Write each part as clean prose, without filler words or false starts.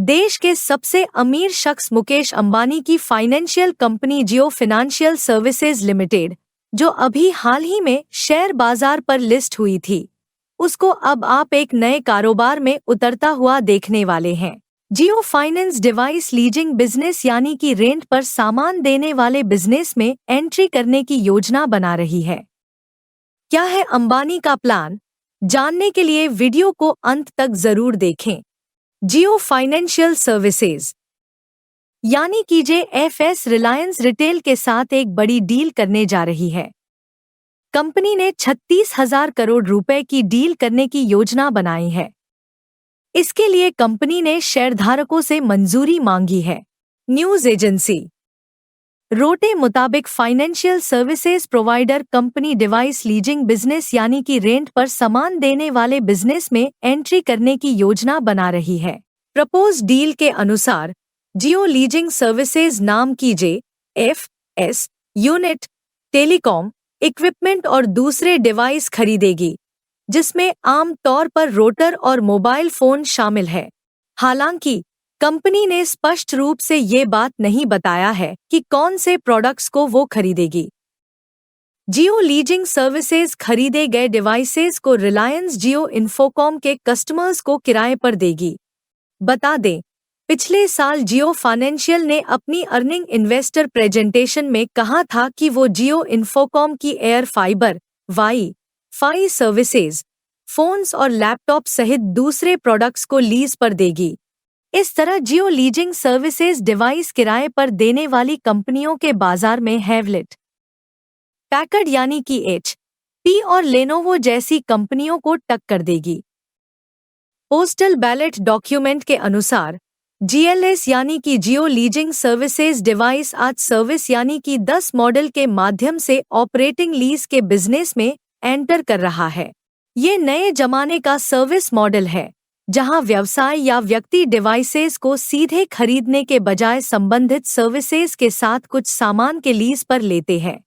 देश के सबसे अमीर शख्स मुकेश अंबानी की फाइनेंशियल कंपनी जियो फाइनेंशियल सर्विसेज लिमिटेड, जो अभी हाल ही में शेयर बाजार पर लिस्ट हुई थी, उसको अब आप एक नए कारोबार में उतरता हुआ देखने वाले हैं। जियो फाइनेंस डिवाइस लीजिंग बिजनेस यानी कि रेंट पर सामान देने वाले बिजनेस में एंट्री करने की योजना बना रही है। क्या है अंबानी का प्लान? जानने के लिए वीडियो को अंत तक जरूर देखें। जियो फाइनेंशियल सर्विसेज यानी कि JFS रिलायंस रिटेल के साथ एक बड़ी डील करने जा रही है। कंपनी ने 36,000 करोड़ रुपए की डील करने की योजना बनाई है। इसके लिए कंपनी ने शेयरधारकों से मंजूरी मांगी है। न्यूज एजेंसी रोटे मुताबिक financial services provider company device leasing business यानी कि रेंट पर सामान देने वाले बिजनेस में एंट्री करने की योजना बना रही है। प्रपोज डील के अनुसार जियो लीजिंग सर्विसेज नाम की JFS यूनिट टेलीकॉम इक्विपमेंट और दूसरे डिवाइस खरीदेगी, जिसमें आम तौर पर रोटर और मोबाइल फोन शामिल है। हालांकि कंपनी ने स्पष्ट रूप से ये बात नहीं बताया है कि कौन से प्रोडक्ट्स को वो खरीदेगी। जियो लीजिंग सर्विसेज खरीदे गए डिवाइसेस को रिलायंस जियो इन्फोकॉम के कस्टमर्स को किराए पर देगी। बता दें, पिछले साल जियो फाइनेंशियल ने अपनी अर्निंग इन्वेस्टर प्रेजेंटेशन में कहा था कि वो जियो इन्फोकॉम की air fibre, wifi services, phones और लैपटॉप सहित दूसरे प्रोडक्ट्स को लीज पर देगी। इस तरह जियो लीजिंग सर्विसेज डिवाइस किराए पर देने वाली कंपनियों के बाजार में हैवलेट पैकर्ड यानी कि HP और लेनोवो जैसी कंपनियों को टक्कर देगी। पोस्टल बैलेट डॉक्यूमेंट के अनुसार GLS यानी कि जियो लीजिंग सर्विसेज डिवाइस आज सर्विस यानी कि 10 मॉडल के माध्यम से ऑपरेटिंग लीज के बिजनेस में एंटर कर रहा है। ये नए जमाने का सर्विस मॉडल है, जहां व्यवसाय या व्यक्ति डिवाइसेस को सीधे खरीदने के बजाय संबंधित सर्विसेज के साथ कुछ सामान के लीज पर लेते हैं।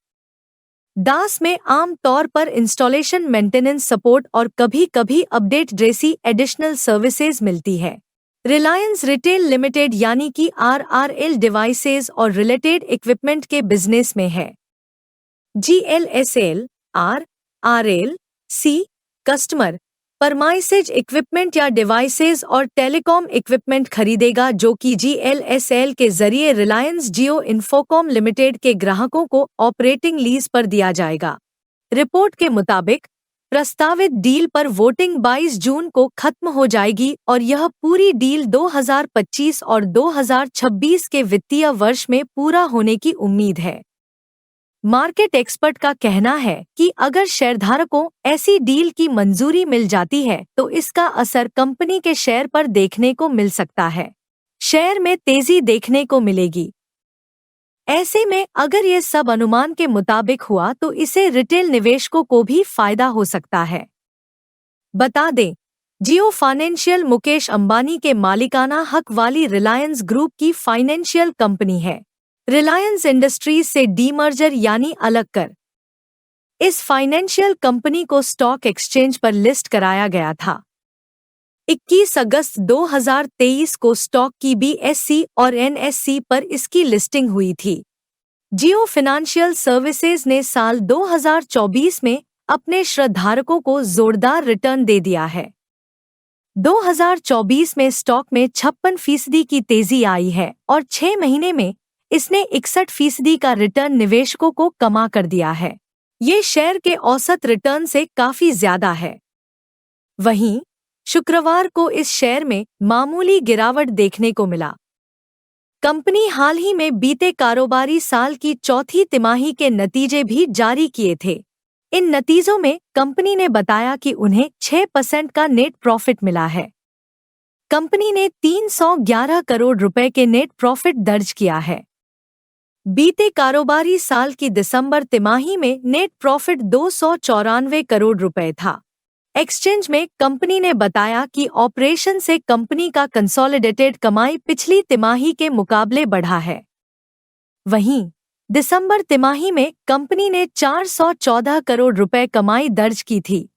दास में आम तौर पर इंस्टॉलेशन, मेंटेनेंस, सपोर्ट और कभी-कभी अपडेट जैसी एडिशनल सर्विसेज मिलती है। रिलायंस रिटेल लिमिटेड यानी कि RRL डिवाइसेज और रिलेटेड इक्विपमेंट के बिजनेस में है। GLSL, RRL, C customer premises equipment या डिवाइसेज और टेलीकॉम इक्विपमेंट खरीदेगा, जो कि GLSL के जरिए रिलायंस जियो इन्फोकॉम लिमिटेड के ग्राहकों को ऑपरेटिंग लीज पर दिया जाएगा। रिपोर्ट के मुताबिक प्रस्तावित डील पर वोटिंग 22 जून को खत्म हो जाएगी और यह पूरी डील 2025 और 2026 के वित्तीय वर्ष में पूरा होने की उम्मीद है। मार्केट एक्सपर्ट का कहना है कि अगर शेयरधारकों ऐसी डील की मंजूरी मिल जाती है तो इसका असर कंपनी के शेयर पर देखने को मिल सकता है। शेयर में तेजी देखने को मिलेगी। ऐसे में अगर ये सब अनुमान के मुताबिक हुआ तो इसे रिटेल निवेशकों को भी फायदा हो सकता है। बता दें, जियो फाइनेंशियल मुकेश अंबानी के मालिकाना हक वाली रिलायंस ग्रुप की फाइनेंशियल कंपनी है। रिलायंस इंडस्ट्रीज से डीमर्जर यानी अलग कर इस फाइनेंशियल कंपनी को स्टॉक एक्सचेंज पर लिस्ट कराया गया था। 21 अगस्त 2023 को स्टॉक की BSE और NSE पर इसकी लिस्टिंग हुई थी। जियो फाइनेंशियल सर्विसेज ने साल 2024 में अपने शेयरधारकों को जोरदार रिटर्न दे दिया है। 2024 में स्टॉक में 56% की तेजी आई है और 6 महीने में इसने 61% का रिटर्न निवेशकों को कमा कर दिया है। ये शेयर के औसत रिटर्न से काफी ज्यादा है। वहीं शुक्रवार को इस शेयर में मामूली गिरावट देखने को मिला। कंपनी हाल ही में बीते कारोबारी साल की चौथी तिमाही के नतीजे भी जारी किए थे। इन नतीजों में कंपनी ने बताया कि उन्हें 6% का नेट प्रॉफिट मिला है। कंपनी ने 311 करोड़ रुपए के नेट प्रॉफिट दर्ज किया है। बीते कारोबारी साल की दिसंबर तिमाही में नेट प्रॉफिट 294 करोड़ रुपए था। एक्सचेंज में कंपनी ने बताया कि ऑपरेशन से कंपनी का कंसोलिडेटेड कमाई पिछली तिमाही के मुकाबले बढ़ा है। वहीं दिसंबर तिमाही में कंपनी ने 414 करोड़ रुपए कमाई दर्ज की थी।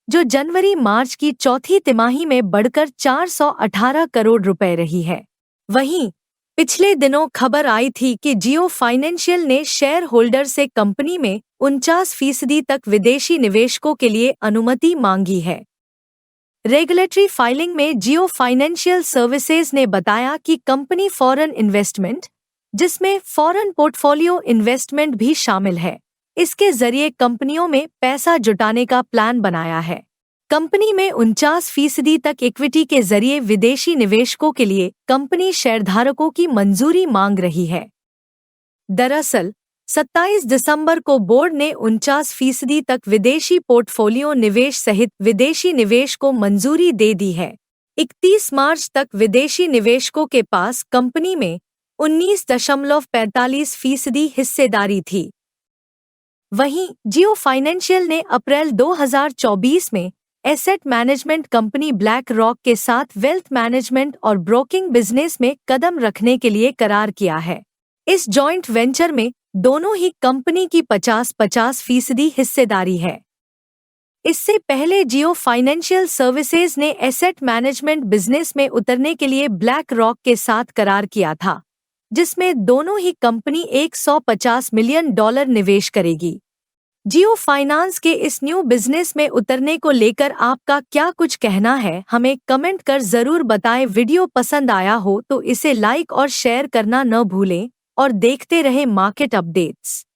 जो जनवरी मार्च की चौथी तिमाही में बढ़कर 418 करोड़ रुपए रही है। वहीं पिछले दिनों खबर आई थी कि जियो फाइनेंशियल ने शेयर होल्डर से कंपनी में 49% तक विदेशी निवेशकों के लिए अनुमति मांगी है। रेगुलेटरी फाइलिंग में जियो फाइनेंशियल सर्विसेज ने बताया कि कंपनी फॉरेन इन्वेस्टमेंट, जिसमें फॉरेन पोर्टफोलियो इन्वेस्टमेंट भी शामिल है, इसके जरिए कंपनियों में पैसा जुटाने का प्लान बनाया है। कंपनी में 49% तक इक्विटी के जरिए विदेशी निवेशकों के लिए कंपनी शेयरधारकों की मंजूरी मांग रही है। दरअसल 27 दिसंबर को बोर्ड ने 49% तक विदेशी पोर्टफोलियो निवेश सहित विदेशी निवेश को मंजूरी दे दी है। 31 मार्च तक विदेशी निवेशकों के पास कंपनी में 19.45% हिस्सेदारी थी। वहीं जियो फाइनेंशियल ने अप्रैल 2024 में asset management company black rock के साथ वेल्थ मैनेजमेंट और ब्रोकिंग बिजनेस में कदम रखने के लिए करार किया है। इस जॉइंट वेंचर में दोनों ही कंपनी की 50-50% हिस्सेदारी है। इससे पहले जियो फाइनेंशियल सर्विसेज ने एसेट मैनेजमेंट बिजनेस में उतरने के लिए ब्लैक रॉक के साथ करार किया था, जिसमें दोनों ही कंपनी $150 मिलियन निवेश करेगी। जियो फाइनेंस के इस न्यू बिजनेस में उतरने को लेकर आपका क्या कुछ कहना है, हमें कमेंट कर जरूर बताएं। वीडियो पसंद आया हो तो इसे लाइक और शेयर करना न भूलें और देखते रहें मार्केट अपडेट्स।